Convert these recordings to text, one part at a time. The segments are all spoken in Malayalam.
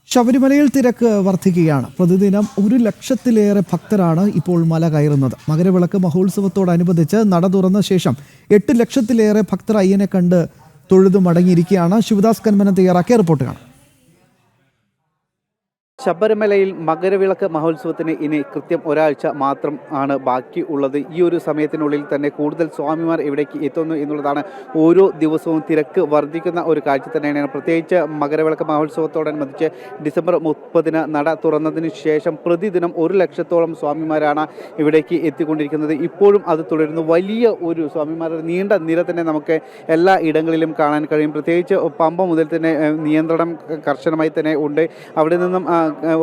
ശബരിമലയിൽ തിരക്ക് വർദ്ധിക്കുകയാണ്. പ്രതിദിനം 1,00,000-ലേറെ ഭക്തരാണ് ഇപ്പോൾ മല കയറുന്നത്. മകരവിളക്ക് മഹോത്സവത്തോടനുബന്ധിച്ച് നട തുറന്ന ശേഷം 8,00,000-ലേറെ ഭക്തർ അയ്യനെ കണ്ട് തൊഴുതു മടങ്ങിയിരിക്കുകയാണ്. ശിവദാസ് കന്മനം തയ്യാറാക്കിയ റിപ്പോർട്ട് കാണാം. ശബരിമലയിൽ മകരവിളക്ക് മഹോത്സവത്തിന് ഇനി കൃത്യം ഒരാഴ്ച മാത്രം ആണ് ബാക്കി ഉള്ളത്. ഈ ഒരു സമയത്തിനുള്ളിൽ തന്നെ കൂടുതൽ സ്വാമിമാർ ഇവിടേക്ക് എത്തുന്നു എന്നുള്ളതാണ് ഓരോ ദിവസവും തിരക്ക് വർദ്ധിക്കുന്ന ഒരു കാഴ്ച തന്നെയാണ്. പ്രത്യേകിച്ച് മകരവിളക്ക് മഹോത്സവത്തോടനുബന്ധിച്ച് ഡിസംബർ 30-ന് നട തുറന്നതിന് ശേഷം പ്രതിദിനം 1,00,000-ഓളം സ്വാമിമാരാണ് ഇവിടേക്ക് എത്തിക്കൊണ്ടിരിക്കുന്നത്. ഇപ്പോഴും അത് തുടരുന്നു. വലിയ ഒരു സ്വാമിമാരുടെ നീണ്ട നിര തന്നെ നമുക്ക് എല്ലാ ഇടങ്ങളിലും കാണാൻ കഴിയും. പ്രത്യേകിച്ച് പമ്പ മുതൽ തന്നെ നിയന്ത്രണം കർശനമായി തന്നെ ഉണ്ട്. അവിടെ നിന്നും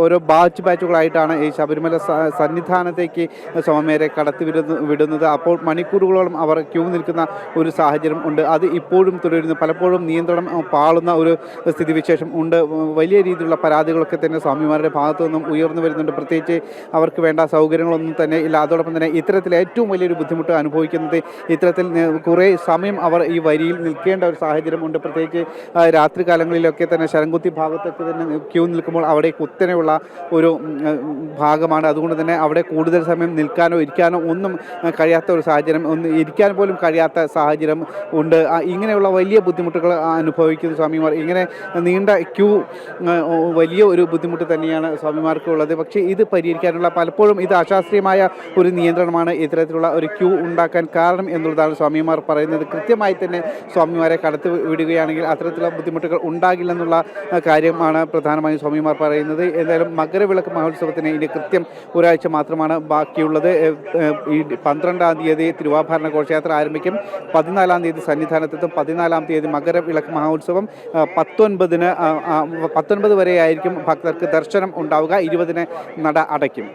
ഓരോ ബാച്ചുകളായിട്ടാണ് ഈ ശബരിമല സന്നിധാനത്തേക്ക് സ്വാമിമാരെ കടത്തി വിടുന്നത്. അപ്പോൾ മണിക്കൂറുകളോളം അവർ ക്യൂ നിൽക്കുന്ന ഒരു സാഹചര്യം ഉണ്ട്. അത് ഇപ്പോഴും തുടരുന്നു. പലപ്പോഴും നിയന്ത്രണം പാളുന്ന ഒരു സ്ഥിതിവിശേഷം ഉണ്ട്. വലിയ രീതിയിലുള്ള പരാതികളൊക്കെ തന്നെ സ്വാമിമാരുടെ ഭാഗത്തു നിന്നും ഉയർന്നു വരുന്നുണ്ട്. പ്രത്യേകിച്ച് അവർക്ക് വേണ്ട സൗകര്യങ്ങളൊന്നും തന്നെ ഇല്ല. അതോടൊപ്പം തന്നെ ഇത്തരത്തിൽ ഏറ്റവും വലിയൊരു ബുദ്ധിമുട്ട് അനുഭവിക്കുന്നത് ഇത്തരത്തിൽ കുറേ സമയം അവർ ഈ വരിയിൽ നിൽക്കേണ്ട ഒരു സാഹചര്യമുണ്ട്. പ്രത്യേകിച്ച് രാത്രി കാലങ്ങളിലൊക്കെ തന്നെ ശരംകുത്തി ഭാഗത്തൊക്കെ തന്നെ ക്യൂ നിൽക്കുമ്പോൾ അവിടെ കുത്തനെയുള്ള ഒരു ഭാഗമാണ്. അതുകൊണ്ട് തന്നെ അവിടെ കൂടുതൽ സമയം നിൽക്കാനോ ഇരിക്കാനോ ഒന്നും കഴിയാത്ത ഒരു സാഹചര്യം, ഇരിക്കാൻ പോലും കഴിയാത്ത സാഹചര്യം ഉണ്ട്. ഇങ്ങനെയുള്ള വലിയ ബുദ്ധിമുട്ടുകൾ അനുഭവിക്കുന്ന സ്വാമിമാർ, ഇങ്ങനെ നീണ്ട ക്യൂ വലിയ ഒരു ബുദ്ധിമുട്ട് തന്നെയാണ് സ്വാമിമാർക്ക് ഉള്ളത്. പക്ഷേ ഇത് പരിഹരിക്കാനുള്ള പലപ്പോഴും ഇത് അശാസ്ത്രീയമായ ഒരു നിയന്ത്രണമാണ് ഇത്തരത്തിലുള്ള ഒരു ക്യൂ ഉണ്ടാക്കാൻ കാരണം എന്നുള്ളതാണ് സ്വാമിമാർ പറയുന്നത്. കൃത്യമായി തന്നെ സ്വാമിമാരെ കടത്തി വിടുകയാണെങ്കിൽ അത്തരത്തിലുള്ള ബുദ്ധിമുട്ടുകൾ ഉണ്ടാകില്ലെന്നുള്ള കാര്യമാണ് പ്രധാനമായും സ്വാമിമാർ പറയുന്നത്. എന്തായാലും മകരവിളക്ക് മഹോത്സവത്തിന് ഇനി കൃത്യം ഒരാഴ്ച മാത്രമാണ് ബാക്കിയുള്ളത്. ഈ 12-ാം തീയതി തിരുവാഭരണ ഘോഷയാത്ര ആരംഭിക്കും. 14-ാം തീയതി സന്നിധാനത്തെത്തും. 14-ാം തീയതി മകരവിളക്ക് മഹോത്സവം. 19 വരെയായിരിക്കും ഭക്തർക്ക് ദർശനം ഉണ്ടാവുക. 20-ന് നട അടയ്ക്കും.